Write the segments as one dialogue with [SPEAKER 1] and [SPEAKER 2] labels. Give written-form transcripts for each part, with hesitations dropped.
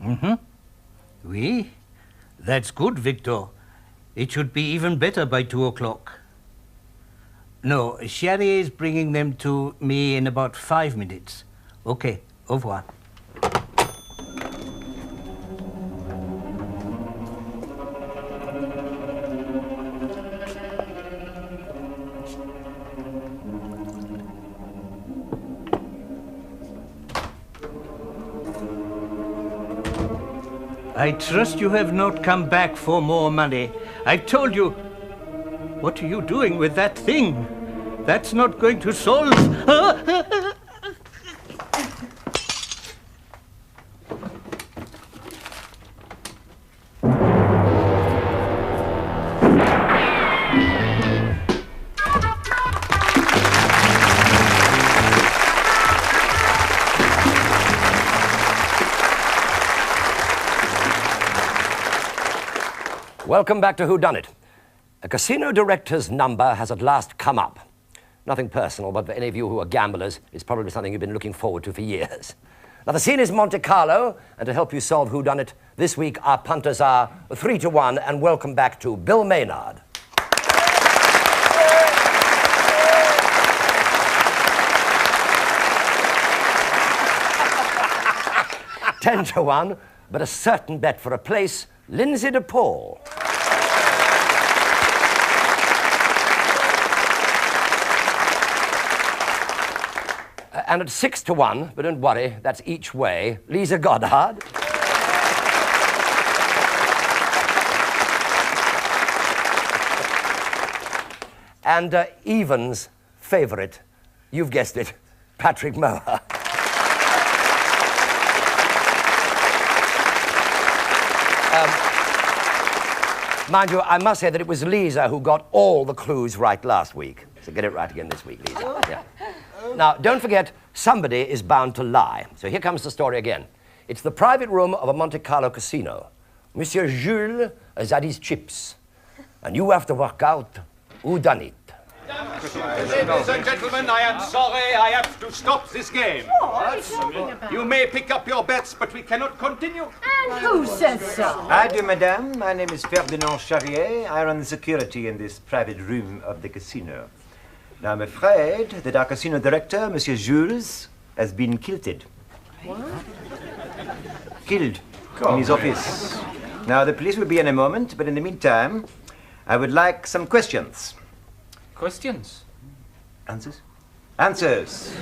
[SPEAKER 1] Mm-hmm. Oui. That's good, Victor. It should be even better by 2 o'clock. No, Charrier is bringing them to me in about 5 minutes. Okay, au revoir. I trust you have not come back for more money. I've told you. What are you doing with that thing? That's not going to solve...
[SPEAKER 2] Welcome back to Whodunnit. A casino director's number has at last come up. Nothing personal, but for any of you who are gamblers, it's probably something you've been looking forward to for years. Now, the scene is Monte Carlo, and to help you solve Whodunnit, this week our punters are 3-1, and welcome back to Bill Maynard. 10-1, but a certain bet for a place, Lynsey de Paul. And at 6-1, but don't worry, that's each way, Liza Goddard. And Ewen's favourite, you've guessed it, Patrick Mower. Mind you, I must say that it was Liza who got all the clues right last week. So get it right again this week, Liza. Yeah. Now, don't forget, somebody is bound to lie. So here comes the story again. It's the private room of a Monte Carlo casino. Monsieur Jules is at his chips. And you have to work out Whodunnit.
[SPEAKER 3] Ladies and gentlemen, I am sorry I have to stop this game.
[SPEAKER 4] What are you talking about?
[SPEAKER 3] You may pick up your bets, but we cannot continue.
[SPEAKER 4] And who says so?
[SPEAKER 5] Adieu, madame. My name is Paul Charrier. I run the security in this private room of the casino. Now, I'm afraid that our casino director, Monsieur Jules, has been kilted.
[SPEAKER 4] What?
[SPEAKER 5] Killed in his office. Now, the police will be in a moment, but in the meantime, I would like some questions.
[SPEAKER 6] Questions?
[SPEAKER 5] Answers? Answers!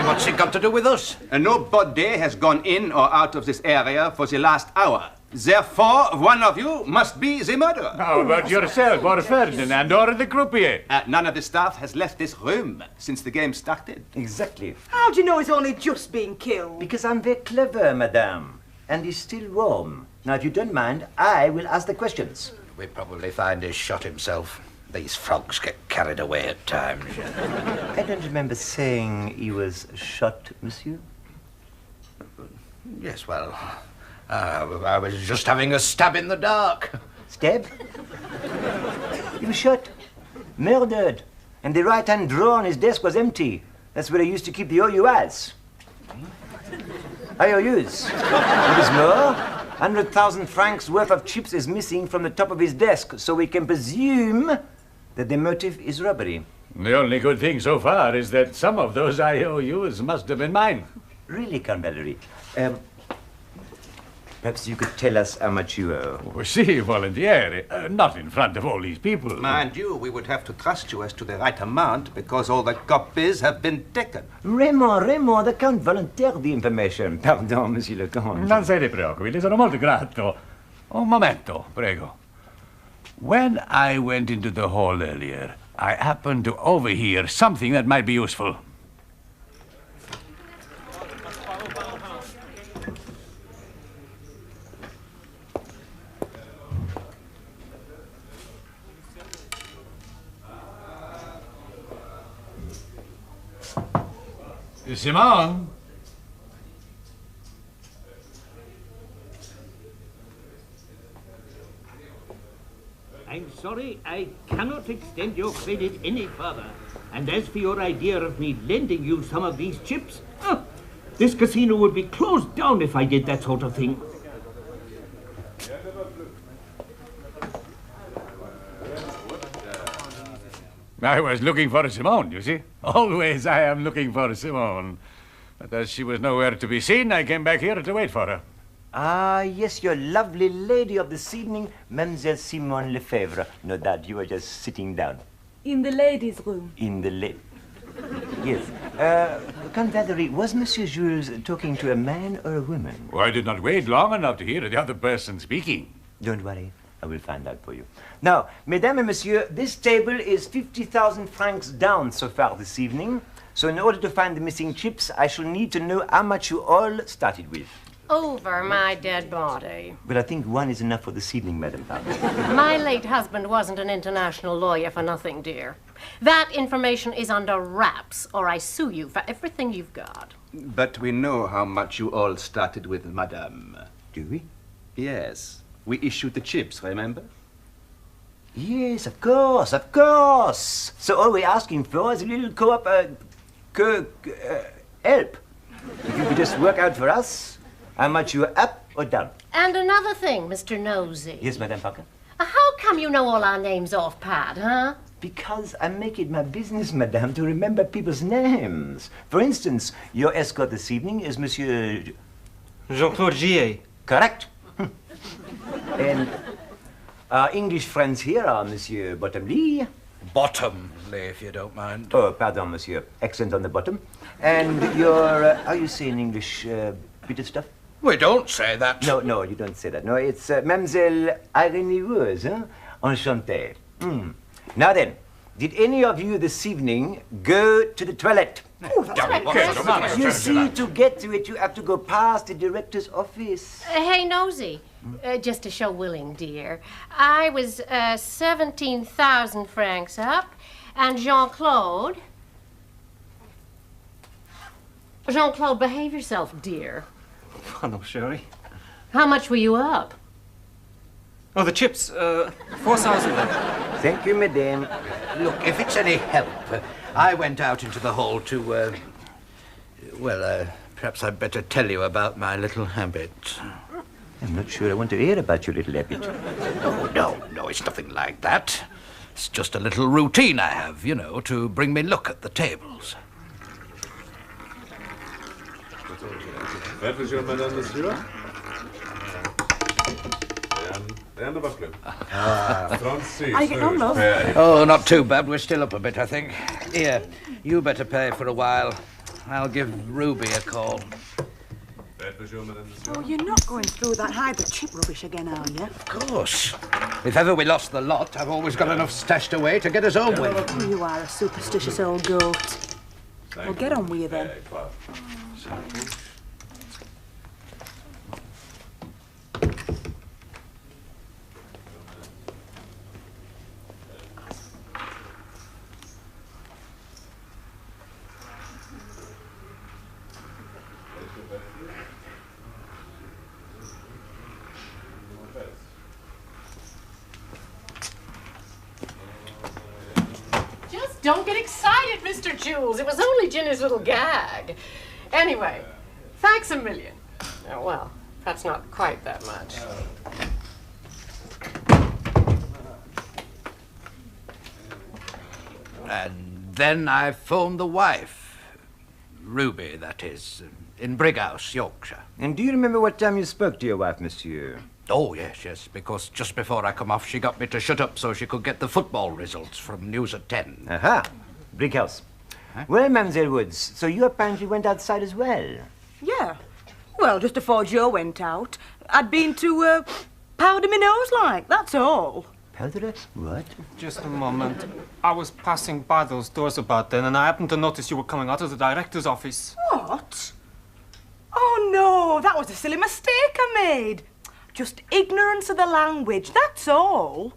[SPEAKER 3] What's it got to do with us? Nobody has gone in or out of this area for the last hour. Therefore, one of you must be the murderer.
[SPEAKER 7] How about yourself, or Ferdinand, or the croupier?
[SPEAKER 3] None of the staff has left this room since the game started.
[SPEAKER 5] Exactly.
[SPEAKER 8] How do you know he's only just been killed?
[SPEAKER 5] Because I'm very clever, madame. And he's still warm. Now, if you don't mind, I will ask the questions.
[SPEAKER 9] We probably find he's shot himself. These frogs get carried away at times.
[SPEAKER 5] I don't remember saying he was shot, monsieur.
[SPEAKER 9] Yes, well, I was just having a stab in the dark.
[SPEAKER 5] Stab? He was shot. Murdered. And the right-hand drawer on his desk was empty. That's where he used to keep the IOUs. IOUs. What is more, 100,000 francs worth of chips is missing from the top of his desk, so we can presume that the motive is robbery.
[SPEAKER 7] The only good thing so far is that some of those IOUs must have been mine.
[SPEAKER 5] Really, Count Valerie. Perhaps you could tell us how much you owe.
[SPEAKER 7] Oh, si, volentieri. Not in front of all these people.
[SPEAKER 3] Mind you, we would have to trust you as to the right amount because all the copies have been taken.
[SPEAKER 5] Raymond, the Count volunteered the information. Pardon, Monsieur le Comte.
[SPEAKER 7] Non se ne preoccupi, le sono molto grato. Un momento, prego. When I went into the hall earlier, I happened to overhear something that might be useful. Simon?
[SPEAKER 1] I'm sorry, I cannot extend your credit any further. And as for your idea of me lending you some of these chips, this casino would be closed down if I did that sort of thing.
[SPEAKER 7] I was looking for Simone, you see. Always I am looking for Simone. But as she was nowhere to be seen, I came back here to wait for her.
[SPEAKER 5] Ah, yes, your lovely lady of this evening, Mademoiselle Simone Lefebvre. No doubt you were just sitting down.
[SPEAKER 8] In the ladies' room.
[SPEAKER 5] In the Yes. Count Valerie, was Monsieur Jules talking to a man or a woman?
[SPEAKER 7] Well, I did not wait long enough to hear the other person speaking.
[SPEAKER 5] Don't worry. I will find out for you. Now, mesdames et messieurs, this table is 50,000 francs down so far this evening. So in order to find the missing chips, I shall need to know how much you all started with.
[SPEAKER 10] Over my dead body.
[SPEAKER 5] But I think one is enough for this evening, Madame Parker.
[SPEAKER 10] My late husband wasn't an international lawyer for nothing, dear. That information is under wraps, or I sue you for everything you've got.
[SPEAKER 3] But we know how much you all started with, madame.
[SPEAKER 5] Do we?
[SPEAKER 3] Yes. We issued the chips, remember?
[SPEAKER 5] Yes, of course, of course. So all we're asking for is a little help. If you could just work out for us how much you're up or down.
[SPEAKER 10] And another thing, Mr. Nosey.
[SPEAKER 5] Yes, Madame Parker?
[SPEAKER 10] How come you know all our names off pat, huh?
[SPEAKER 5] Because I make it my business, madame, to remember people's names. For instance, your escort this evening is Monsieur...
[SPEAKER 6] Jean-Claude Gier.
[SPEAKER 5] Correct. And our English friends here are Monsieur Bottomley.
[SPEAKER 9] Bottomley, if you don't mind.
[SPEAKER 5] Oh, pardon, Monsieur. Accent on the bottom. And your, how you say in English, bit of stuff?
[SPEAKER 9] We don't say that.
[SPEAKER 5] No, you don't say that. No, it's Mademoiselle Irene Rose, huh? Enchantée. Now then, did any of you this evening go to the toilet?
[SPEAKER 10] Oh, that's
[SPEAKER 5] You see, to get to it, you have to go past the director's office.
[SPEAKER 10] Hey, Nosey, just to show willing, dear, I was 17,000 francs up, and Jean-Claude, behave yourself, dear.
[SPEAKER 6] Oh, no, Sherry.
[SPEAKER 10] How much were you up?
[SPEAKER 6] Oh, the chips, 4,000.
[SPEAKER 5] Thank you, madame.
[SPEAKER 9] Look, if it's any help, I went out into the hall to, perhaps I'd better tell you about my little habit.
[SPEAKER 5] I'm not sure I want to hear about your little habit.
[SPEAKER 9] Oh, no, it's nothing like that. It's just a little routine I have, you know, to bring me luck at the tables.
[SPEAKER 11] That was your madame, monsieur? And the buckler. Francis.
[SPEAKER 8] Are you getting on, love?
[SPEAKER 9] Oh, not too bad. We're still up a bit, I think. Here, you better pay for a while. I'll give Ruby a call.
[SPEAKER 11] That was your madame, monsieur?
[SPEAKER 8] Oh, you're not going through that hide the chip rubbish again, are you?
[SPEAKER 9] Of course. If ever we lost the lot, I've always got enough stashed away to get us home with.
[SPEAKER 8] Oh, you are a superstitious old goat. Well, get on with you then.
[SPEAKER 10] Don't get excited, Mr. Jules. It was only Ginny's little gag. Anyway, thanks a million. Oh, well, that's not quite that much.
[SPEAKER 9] And then I phoned the wife. Ruby, that is, in Brighouse, Yorkshire.
[SPEAKER 5] And do you remember what time you spoke to your wife, monsieur?
[SPEAKER 9] Oh, yes, because just before I come off, she got me to shut up so she could get the football results from News at 10.
[SPEAKER 5] Aha! Brighouse. Huh? Well, Mademoiselle Woods, so you apparently went outside as well?
[SPEAKER 8] Yeah. Well, just before Joe went out, I'd been to, powder my nose like, that's all.
[SPEAKER 5] Powder? What?
[SPEAKER 6] Just a moment. I was passing by those doors about then, and I happened to notice you were coming out of the director's office.
[SPEAKER 8] What? Oh, no, that was a silly mistake I made. Just ignorance of the language, that's all.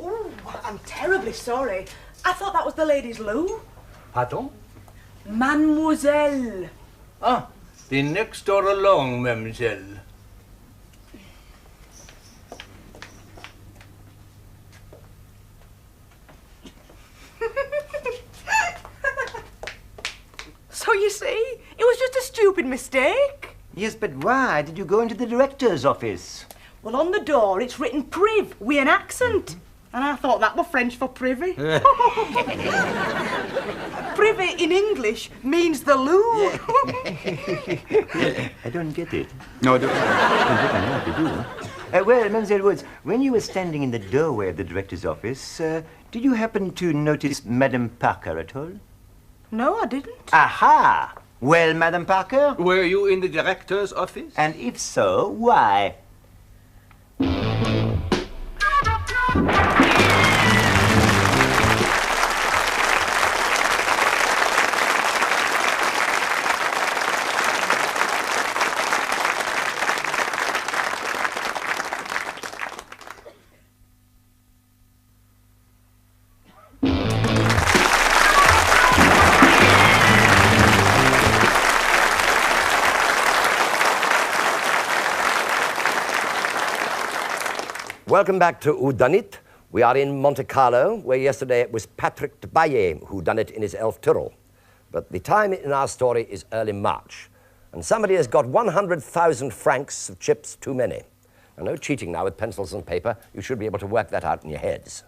[SPEAKER 8] Oh, I'm terribly sorry. I thought that was the ladies' loo.
[SPEAKER 1] Pardon?
[SPEAKER 8] Mademoiselle.
[SPEAKER 1] Ah, the next door along, mademoiselle.
[SPEAKER 8] stupid mistake.
[SPEAKER 5] Yes, but why did you go into the director's office?
[SPEAKER 8] Well, on the door it's written Priv with an accent. And I thought that was French for privy. Privy in English means the loo.
[SPEAKER 5] I don't get it.
[SPEAKER 3] No, do
[SPEAKER 5] Well, Mademoiselle Woods, when you were standing in the doorway of the director's office, did you happen to notice Madame Parker at all?
[SPEAKER 8] No, I didn't.
[SPEAKER 5] Aha! Well, Madame Parker?
[SPEAKER 3] Were you in the director's office?
[SPEAKER 5] And if so, why?
[SPEAKER 2] Welcome back to Whodunnit. We are in Monte Carlo, where yesterday it was Patrick Mower who done it in his elf Tyrrell. But the time in our story is early March, and somebody has got 100,000 francs of chips too many. Now, no cheating now with pencils and paper. You should be able to work that out in your heads.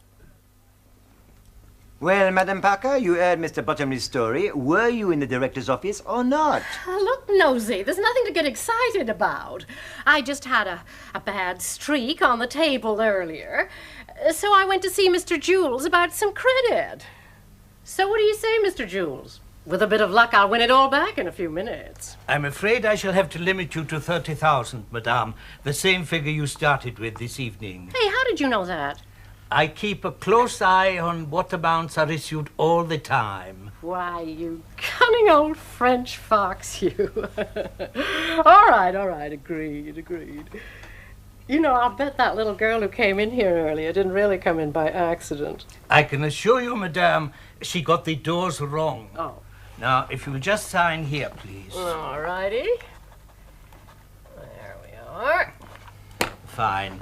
[SPEAKER 5] Well, Madame Parker, you heard Mr. Bottomley's story. Were you in the director's office or not?
[SPEAKER 10] Look, Nosy, there's nothing to get excited about. I just had a bad streak on the table earlier, so I went to see Mr. Jules about some credit. So what do you say, Mr. Jules? With a bit of luck, I'll win it all back in a few minutes.
[SPEAKER 1] I'm afraid I shall have to limit you to 30,000, madame. The same figure you started with this evening.
[SPEAKER 10] Hey, how did you know that?
[SPEAKER 1] I keep a close eye on what amounts are issued all the time.
[SPEAKER 10] Why, you cunning old French fox, you. All right, agreed. You know, I'll bet that little girl who came in here earlier didn't really come in by accident.
[SPEAKER 1] I can assure you, madame, she got the doors wrong.
[SPEAKER 10] Oh.
[SPEAKER 1] Now, if you'll just sign here, please.
[SPEAKER 10] All righty. There we are.
[SPEAKER 1] Fine.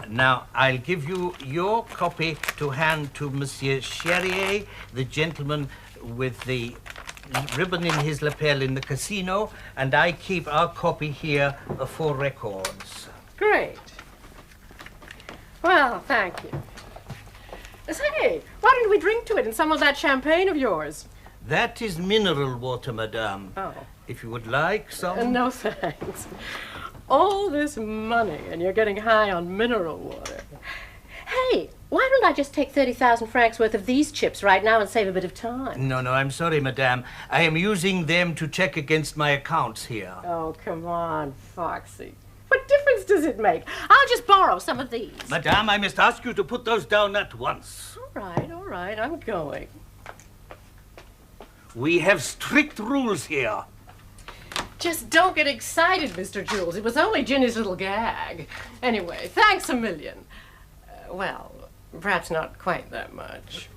[SPEAKER 1] Now, I'll give you your copy to hand to Monsieur Charrier, the gentleman with the ribbon in his lapel in the casino, and I keep our copy here for records.
[SPEAKER 10] Great. Well, thank you. Say, why don't we drink to it in some of that champagne of yours?
[SPEAKER 1] That is mineral water, madame.
[SPEAKER 10] Oh.
[SPEAKER 1] If you would like some.
[SPEAKER 10] No, thanks. All this money, and you're getting high on mineral water. Hey, why don't I just take 30,000 francs worth of these chips right now and save a bit of time?
[SPEAKER 1] No, I'm sorry, madame. I am using them to check against my accounts here.
[SPEAKER 10] Oh, come on, Foxy. What difference does it make? I'll just borrow some of these.
[SPEAKER 1] Madame, I must ask you to put those down at once.
[SPEAKER 10] All right, I'm going.
[SPEAKER 1] We have strict rules here.
[SPEAKER 10] Just don't get excited, Mr. Jules. It was only Ginny's little gag. Anyway, thanks a million. Well, perhaps not quite that much.